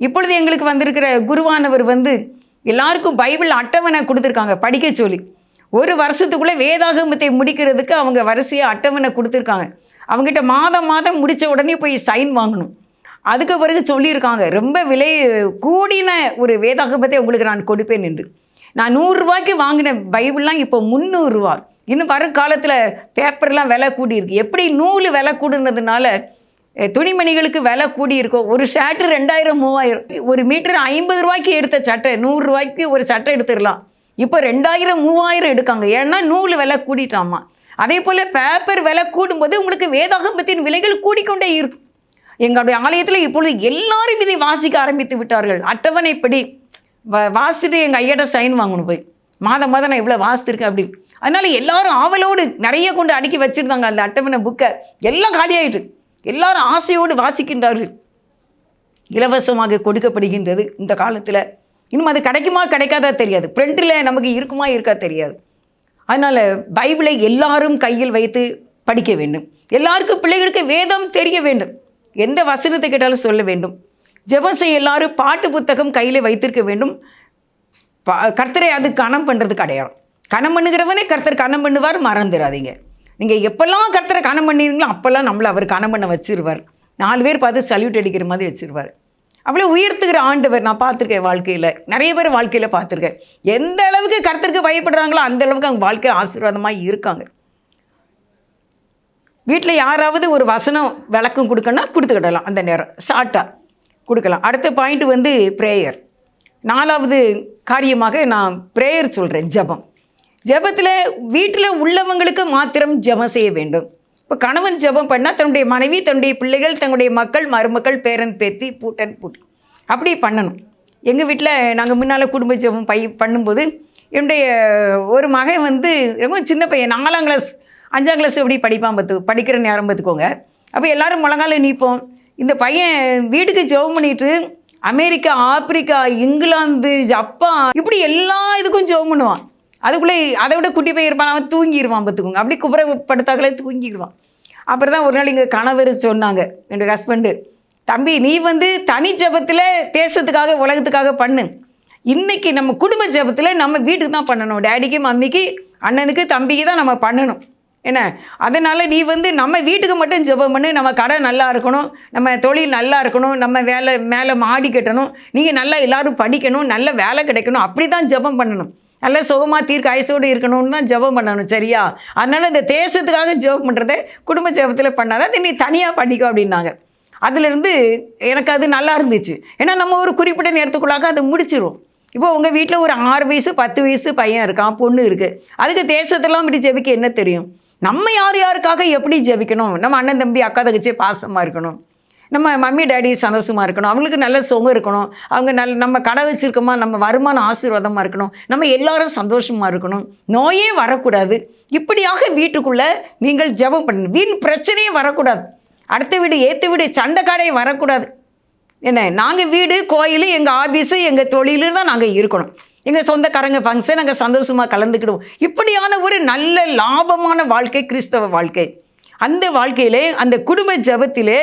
இப்பொழுது எங்களுக்கு வந்திருக்கிற குருவானவர் எல்லாருக்கும் பைபிள் அட்டவணை கொடுத்துருக்காங்க படிக்க சொல்லி. ஒரு வருஷத்துக்குள்ளே வேதாகமத்தை முடிக்கிறதுக்கு அவங்க வரிசையாக அட்டவணை கொடுத்துருக்காங்க. அவங்ககிட்ட மாதம் மாதம் முடித்த உடனே போய் சைன் வாங்கணும். அதுக்கு பிறகு சொல்லியிருக்காங்க, ரொம்ப விலை கூடின ஒரு வேதாகமத்தை உங்களுக்கு நான் கொடுப்பேன் என்று. நான் 100 ரூபாய்க்கு வாங்கின பைபிள்லாம் இப்போ 300 ரூபா. இன்னும் வரும் காலத்தில் பேப்பர்லாம் விலை கூடியிருக்கு. எப்படி நூல் விலை கூடுனதுனால துணிமணிகளுக்கு விலை கூடியிருக்கும். ஒரு ஷர்ட்டு 2000 3000, ஒரு மீட்டர் 50 ரூபாய்க்கு எடுத்த சட்டை 100 ரூபாய்க்கு ஒரு சட்டை எடுத்துடலாம். இப்போ 2000 3000 எடுக்காங்க. ஏன்னா நூல் விலை கூடிட்டாமா. அதே போல் பேப்பர் விலை கூடும்போது உங்களுக்கு வேதாகமத்தின் விலைகள் கூடிக்கொண்டே இருக்கும். எங்களுடைய ஆலயத்தில் இப்பொழுது எல்லாரும் இதை வாசிக்க ஆரம்பித்து விட்டார்கள். அட்டவணைப்படி வாசிட்டு எங்கள் ஐயாட்ட சைன் வாங்கணும் போய். மாதம் மாதம் நான் இவ்வளோ வாசித்திருக்கேன் அப்படின்னு. அதனால் எல்லாரும் ஆவலோடு நிறைய கொண்டு அடுக்கி வச்சுருந்தாங்க அந்த அட்டவணை புக்கை. எல்லாம் காலியாயிட்டு எல்லாரும் ஆசையோடு வாசிக்கின்றார்கள். இலவசமாக கொடுக்கப்படுகின்றது இந்த காலத்தில். இன்னும் அது கிடைக்குமா கிடைக்காதா தெரியாது. பிரிண்டில் நமக்கு இருக்குமா இருக்கா தெரியாது. அதனால் பைபிளை எல்லாரும் கையில் வைத்து படிக்க வேண்டும். எல்லாருக்கும் பிள்ளைகளுக்கு வேதம் தெரிய வேண்டும். எந்த வசனத்தை கேட்டாலும் சொல்ல வேண்டும். ஜெபம் செய்ய எல்லாரும் பாட்டு புத்தகம் கையில் வைத்திருக்க வேண்டும். கர்த்தரை அது கனம் பண்ணுறது கிடையாது. கனம் பண்ணுகிறவனே கர்த்தர் கனம் பண்ணுவார், மறந்துடாதீங்க. நீங்கள் எப்போல்லாம் கர்த்தரை கனம் பண்ணிடுங்களோ அப்போல்லாம் நம்மளை அவர் கனம் பண்ண வச்சிருவார். 4 பேர் பார்த்து சல்யூட் அடிக்கிற மாதிரி வச்சுருவார். அவ்வளோ உயர்த்துகிற ஆண்டவர் நான் பார்த்துருக்கேன். வாழ்க்கையில் நிறைய பேர் வாழ்க்கையில் பார்த்துருக்கேன். எந்த அளவுக்கு கர்த்தருக்கு பயப்படுறாங்களோ அந்த அளவுக்கு அவங்க வாழ்க்கை ஆசீர்வாதமாக இருக்காங்க. வீட்டில் யாராவது ஒரு வசனம் விளக்கம் கொடுக்கணும்னா கொடுத்துக்கிடலாம். அந்த நேரம் ஷார்ட்டாக கொடுக்கலாம். அடுத்த பாயிண்ட் ப்ரேயர். 4வது காரியமாக நான் ப்ரேயர் சொல்கிறேன். ஜெபம். ஜெபத்தில் வீட்டில் உள்ளவங்களுக்கு மாத்திரம் ஜெபம் செய்ய வேண்டும். இப்போ கணவன் ஜெபம் பண்ணால் தன்னுடைய மனைவி, தன்னுடைய பிள்ளைகள், தன்னுடைய மக்கள், மருமக்கள், பேரன் பேத்தி, பூட்டன் பூட்டி அப்படி பண்ணணும். எங்கள் வீட்டில் நாங்கள் முன்னால் குடும்ப ஜெபம் பண்ணும்போது என்னுடைய ஒரு மகன் ரொம்ப சின்ன பையன், 4ஆம் கிளாஸ் 5ஆம் கிளாஸ் எப்படி படிக்கிற நேரம் பார்த்துக்கோங்க. அப்போ எல்லோரும் முழங்கால நிற்போம். இந்த பையன் வீட்டுக்கு ஜெபம் பண்ணிட்டு அமெரிக்கா, ஆப்பிரிக்கா, இங்கிலாந்து, ஜப்பான் இப்படி எல்லா இதுக்கும் ஜெபம் பண்ணுவான். அதுக்குள்ளே அதை விட குட்டி பையன் இருப்பான், அவன் தூங்கிடுவான் பார்த்துக்கோங்க. அப்படி குப்புறப்படுத்தாக்களே தூங்கிடுவான். அப்புறம் தான் ஒரு நாள் எங்கள் கணவர் சொன்னாங்க, என்னோடய ஹஸ்பண்டு, தம்பி நீ தனி ஜெபத்தில் தேசத்துக்காக உலகத்துக்காக பண்ணு. இன்றைக்கி நம்ம குடும்ப ஜெபத்தில் நம்ம வீட்டுக்கு தான் பண்ணணும். டேடிக்கு, மம்மிக்கு, அண்ணனுக்கு, தம்பிக்கு தான் நம்ம பண்ணணும். என்ன அதனால் நீ நம்ம வீட்டுக்கு மட்டும் ஜெபம் பண்ணு. நம்ம கடை நல்லா இருக்கணும், நம்ம தொழில் நல்லா இருக்கணும், நம்ம வேலை மேலே மாடி கட்டணும், நீங்கள் நல்லா எல்லோரும் படிக்கணும், நல்ல வேலை கிடைக்கணும், அப்படி தான் ஜெபம் பண்ணணும். நல்லா சுகமாக தீர்க்க ஆயுசோடு இருக்கணும்னு தான் ஜெபம் பண்ணணும். சரியா? அதனால் இந்த தேசத்துக்காக ஜெபம் பண்ணுறதை குடும்ப ஜெபத்தில் பண்ணாதான் நீ தனியாக பண்ணிக்கோ அப்படின்னாங்க. அதுலேருந்து எனக்கு அது நல்லா இருந்துச்சு. ஏன்னா நம்ம ஒரு குறிப்பிட்ட நேரத்துக்குள்ளாக அதை முடிச்சிடும். இப்போ உங்கள் வீட்டில் ஒரு 6 வயசு 10 வயசு பையன் இருக்கான், பொண்ணு இருக்குது. அதுக்கு தேசத்தெல்லாம் இப்படி ஜெபிக்க என்ன தெரியும்? நம்ம யாருக்காக எப்படி ஜெபிக்கணும்? நம்ம அண்ணன் தம்பி அக்கா தங்கச்சி பாசமாக இருக்கணும், நம்ம மம்மி டேடி சந்தோஷமாக இருக்கணும், அவங்களுக்கு நல்ல சுகம் இருக்கணும், அவங்க நம்ம கடை வச்சுருக்கோமா, நம்ம வருமானம் ஆசீர்வாதமாக இருக்கணும், நம்ம எல்லாரும் சந்தோஷமாக இருக்கணும், நோயே வரக்கூடாது. இப்படியாக வீட்டுக்குள்ளே நீங்கள் ஜெபம் பண்ணணும். வீண் பிரச்சனையே வரக்கூடாது. அடுத்த வீடு ஏற்ற வீடு சண்டை காடையே வரக்கூடாது. என்ன நாங்கள் வீடு, கோயில், எங்கள் ஆஃபீஸு, எங்கள் தொழிலு தான் நாங்கள் இருக்கணும். எங்கள் சொந்தக்காரங்க ஃபங்க்ஷன் நாங்கள் சந்தோஷமாக கலந்துக்கிடுவோம். இப்படியான ஒரு நல்ல லாபமான வாழ்க்கை கிறிஸ்தவ வாழ்க்கை. அந்த வாழ்க்கையிலே அந்த குடும்ப ஜெபத்திலே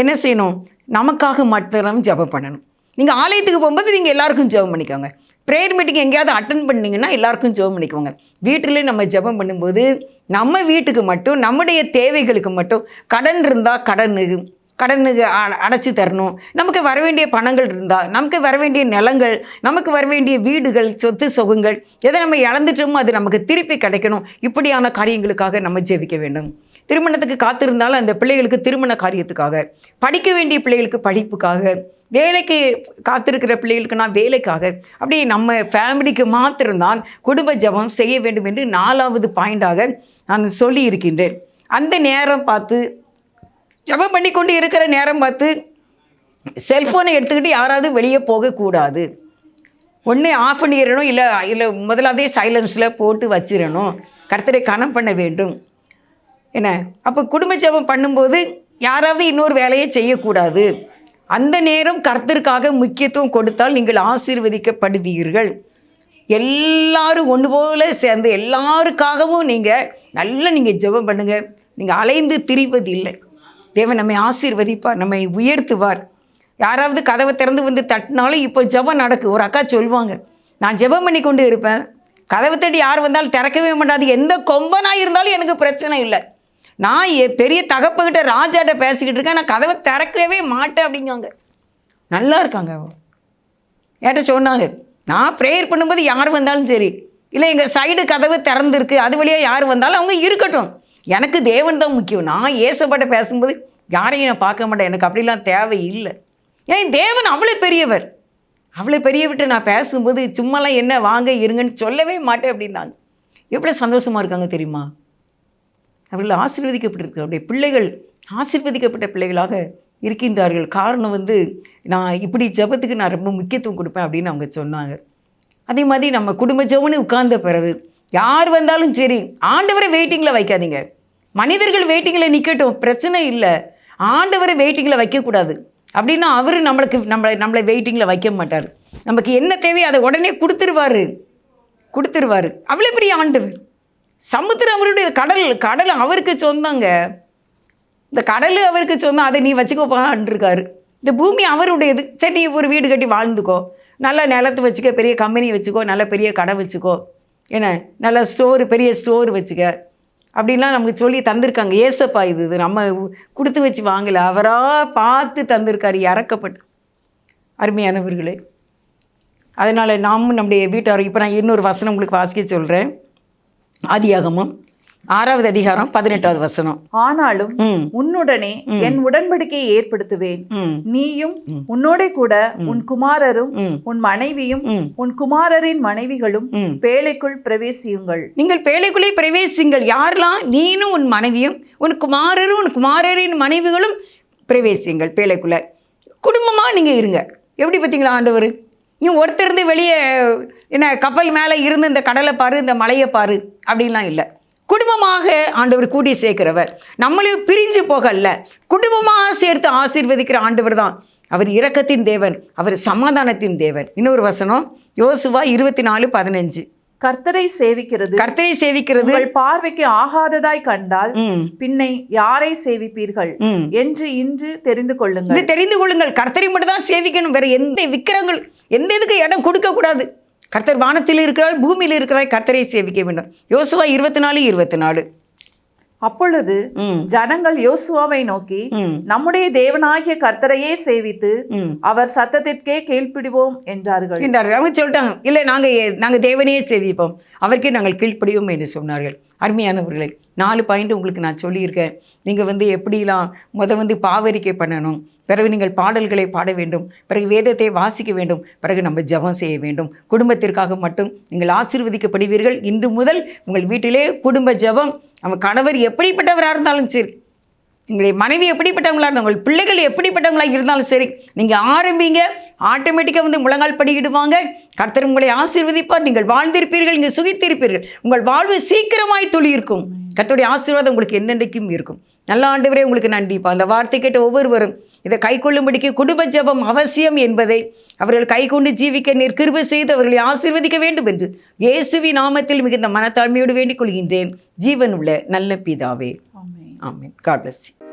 என்ன செய்யணும்? நமக்காக மட்டும் ஜெபம் பண்ணணும். நீங்கள் ஆலயத்துக்கு போகும்போது நீங்கள் எல்லாருக்கும் ஜெபம் பண்ணிக்கோங்க. ப்ரேயர் மீட்டிங் எங்கேயாவது அட்டன் பண்ணிங்கன்னா எல்லாருக்கும் ஜெபம் பண்ணிக்கோங்க. வீட்டிலே நம்ம ஜெபம் பண்ணும்போது நம்ம வீட்டுக்கு மட்டும், நம்முடைய தேவைகளுக்கு மட்டும், கடன் இருந்தால் கடனுக்கு அடைச்சி தரணும், நமக்கு வர வேண்டிய பணங்கள் இருந்தால், நமக்கு வர வேண்டிய நிலங்கள், நமக்கு வர வேண்டிய வீடுகள், சொத்து சொகுங்கள் எதை நம்ம இழந்துட்டோமோ அது நமக்கு திருப்பி கிடைக்கணும். இப்படியான காரியங்களுக்காக நம்ம ஜெபிக்க வேண்டும். திருமணத்துக்கு காத்திருந்தாலும் அந்த பிள்ளைகளுக்கு திருமண காரியத்துக்காக, படிக்க வேண்டிய பிள்ளைகளுக்கு படிப்புக்காக, வேலைக்கு காத்திருக்கிற பிள்ளைகளுக்கு நான் வேலைக்காக, அப்படி நம்ம ஃபேமிலிக்கு மாத்திரம்தான் குடும்ப ஜெபம் செய்ய வேண்டும் என்று 4வது பாயிண்டாக நான் சொல்லி இருக்கின்றேன். அந்த நேரம் பார்த்து, ஜெபம் பண்ணி கொண்டு இருக்கிற நேரம் பார்த்து செல்ஃபோனை எடுத்துக்கிட்டு யாராவது வெளியே போகக்கூடாது. ஒன்று ஆஃப் பண்ணிடணும், இல்லை முதலாவதே சைலன்ஸில் போட்டு வச்சிடணும். கர்த்தரை கனம் பண்ண வேண்டும். என்ன, அப்போ குடும்ப ஜெபம் பண்ணும்போது யாராவது இன்னொரு வேலையை செய்யக்கூடாது. அந்த நேரம் கர்த்தருக்காக முக்கியத்துவம் கொடுத்தால் நீங்கள் ஆசீர்வதிக்கப்படுவீர்கள். எல்லாரும் ஒன்று போல் சேர்ந்து எல்லாருக்காகவும் நீங்கள் ஜெபம் பண்ணுங்கள். நீங்கள் அலைந்து திரிவது இல்லை. தேவன் நம்மை ஆசீர்வதிப்பார், நம்மை உயர்த்துவார். யாராவது கதவை திறந்து வந்து தட்டினாலும் இப்போ ஜெபம் நடக்கு. ஒரு அக்கா சொல்லுவாங்க, நான் ஜெபம் பண்ணி கொண்டு இருப்பேன், கதவை தட்டி யார் வந்தாலும் திறக்கவே மாட்டாது, எந்த கொம்பனாக இருந்தாலும் எனக்கு பிரச்சனை இல்லை, நான் பெரிய தகப்புக்கிட்ட ராஜாட்ட பேசிக்கிட்டு இருக்கேன், நான் கதவை திறக்கவே மாட்டேன் அப்படிங்காங்க. நல்லா இருக்காங்க. ஏட்ட சொன்னாங்க, நான் ப்ரேயர் பண்ணும்போது யார் வந்தாலும் சரி, இல்லை எங்கள் சைடு கதவு திறந்துருக்கு, அது வழியாக யார் வந்தாலும் அவங்க இருக்கட்டும், எனக்கு தேவன் தான் முக்கியம். நான் ஏசப்பாட்ட பேசும்போது யாரையும் நான் பார்க்க மாட்டேன், எனக்கு அப்படிலாம் தேவை இல்லை. ஏன்னா தேவன் அவ்வளோ பெரியவர், அவ்வளோ பெரியவிட்டு நான் பேசும்போது சும்மாலாம் என்ன வாங்க இருங்கன்னு சொல்லவே மாட்டேன் அப்படின்னாங்க. எவ்வளோ சந்தோஷமாக இருக்காங்க தெரியுமா? அவர்கள் ஆசீர்வதிக்கப்பட்டிருக்கு. அவருடைய பிள்ளைகள் ஆசீர்வதிக்கப்பட்ட பிள்ளைகளாக இருக்கின்றார்கள். காரணம் நான் இப்படி ஜெபத்துக்கு நான் ரொம்ப முக்கியத்துவம் கொடுப்பேன் அப்படின்னு அவங்க சொன்னாங்க. அதே மாதிரி நம்ம குடும்ப ஜெபம்னு உட்கார்ந்த பிறகு யார் வந்தாலும் சரி, ஆண்டவரை வெயிட்டிங்கில் வைக்காதீங்க. மனிதர்கள் வெயிட்டிங்கில் நிற்கட்டும், பிரச்சனை இல்லை. ஆண்டவரை வெயிட்டிங்கில் வைக்கக்கூடாது. அப்படின்னா அவர் நம்மளை வெயிட்டிங்கில் வைக்க மாட்டார். நமக்கு என்ன தேவையோ அதை உடனே கொடுத்துருவார். அவ்வளோ பெரிய ஆண்டவர். சமுத்திரம் அவருடைய, கடல் அவருக்கு சொந்தங்க. இந்த கடல் அவருக்கு சொந்தம், அதை நீ வச்சுக்கோப்பான்ருக்காரு. இந்த பூமி அவருடையது. சரி, நீ ஒரு வீடு கட்டி வாழ்ந்துக்கோ, நல்லா நிலத்தை வச்சுக்க, பெரிய கம்பெனி வச்சுக்கோ, நல்ல பெரிய கடை வச்சுக்கோ, என்ன நல்ல பெரிய ஸ்டோர் வச்சுக்க அப்படின்லாம் நமக்கு சொல்லி தந்திருக்காங்க. ஏசப்பா இது நம்ம கொடுத்து வச்சு வாங்கலை, அவராக பார்த்து தந்திருக்காரு, இறக்கப்பட்டு. அருமையானவர்களே, அதனால் நாமும் நம்முடைய வீட்டார், இப்போ நான் இன்னொரு வசனம் உங்களுக்கு வாசிக்க சொல்கிறேன். ஆதியாகமம் 6வது அதிகாரம் 18வது வசனம். ஆனாலும் உன்னுடனே என் உடன்படிக்கையை ஏற்படுத்துவேன், நீயும் உன்னோட கூட உன் குமாரரும் உன் மனைவியும் உன் குமாரரின் மனைவிகளும் பேழைக்குள் பிரவேசியுங்கள். நீங்கள் பேழைக்குள்ளே பிரவேசியுங்கள். யாரெல்லாம்? நீனும் உன் மனைவியும் உன் குமாரரும் உன் குமாரரின் மனைவிகளும் பிரவேசியுங்கள் பேழைக்குள்ள. குடும்பமாக நீங்கள் இருங்க. எப்படி பார்த்தீங்களா ஆண்டவர்? நீ ஒருத்தர் இருந்து வெளியே என்ன கப்பல் மேலே இருந்து இந்த கடலை பாரு, இந்த மலையை பாரு அப்படின்லாம் இல்லை. குடும்பமாக ஆண்டவர் கூடி சேர்க்கிறவர். நம்மளையும் பிரிஞ்சு போகல, குடும்பமாக சேர்த்து ஆசீர்வதிக்கிற ஆண்டவர் தான். அவர் இரக்கத்தின் தேவன், அவர் சமாதானத்தின் தேவன். இன்னொரு வசனம், யோசுவா 24:15. கர்த்தரை சேவிக்கிறது உங்கள் பார்வைக்கு ஆகாததாய் கண்டால் பின்னை யாரை சேவிப்பீர்கள் என்று இன்று தெரிந்து கொள்ளுங்கள். கர்த்தரை மட்டும் தான் சேவிக்கணும். வேற எந்த விக்கிரங்கள், எந்த இதுக்கு இடம் கொடுக்க கூடாது. கர்த்தர் வானத்தில் இருக்கிறார், பூமியில் இருக்கிறார், கர்த்தரை சேவிக்க வேண்டும். யோசுவா 24:24. அப்பொழுது ஜனங்கள் யோசுவாவை நோக்கி, நம்முடைய தேவனாகிய கர்த்தரையே சேவித்து அவர் சத்தத்திற்கே கீழ்ப்பிடுவோம் என்றார்கள். அவங்க சொல்லிட்டாங்க, இல்லை நாங்கள் தேவனையே சேவிப்போம், அவருக்கே நாங்கள் கீழ்ப்படிவோம் என்று சொன்னார்கள். அருமையானவர்களே, 4 பாயிண்ட் உங்களுக்கு நான் சொல்லியிருக்கேன். நீங்கள் எப்படிலாம் பாவரிக்கை பண்ணணும், பிறகு நீங்கள் பாடல்களை பாட வேண்டும், பிறகு வேதத்தை வாசிக்க வேண்டும், பிறகு நம்ம ஜெபம் செய்ய வேண்டும். குடும்பத்திற்காக மட்டும் நீங்கள் ஆசீர்வதிக்கப்படுவீர்கள். இன்று முதல் உங்கள் வீட்டிலே குடும்ப ஜெபம். நம்ம கணவர் எப்படிப்பட்டவராக இருந்தாலும் சரி, உங்களுடைய மனைவி எப்படிப்பட்டவங்களாக இருந்தாலும், உங்கள் பிள்ளைகள் எப்படிப்பட்டவங்களாக இருந்தாலும் சரி, நீங்கள் ஆரம்பிங்க. ஆட்டோமேட்டிக்காக முழங்கால் படிக்கிடுவாங்க. கர்த்தர் உங்களை ஆசீர்வதிப்பார். நீங்கள் வாழ்ந்திருப்பீர்கள், நீங்கள் சுகித்திருப்பீர்கள். உங்கள் வாழ்வு சீக்கிரமாய் துளிர்க்கும். கர்த்தருடைய ஆசீர்வாதம் உங்களுக்கு என்னென்றைக்கும் இருக்கும். நல்ல ஆண்டவரே, உங்களுக்கு நன்றிப்பா. அந்த வார்த்தை கேட்ட ஒவ்வொருவரும் இதை கை கொள்ளும்படிக்கு குடும்ப ஜெபம் அவசியம் என்பதை அவர்கள் கை கொண்டு ஜீவிக்க நீர் கிருபை செய்து அவர்களை ஆசீர்வதிக்க வேண்டும் என்று இயேசுவின் நாமத்தில் மிகுந்த மனத்தாழ்மையோடு வேண்டிக் கொள்கின்றேன். ஜீவன் உள்ள நல்ல பிதாவே. ஆமென். God bless you.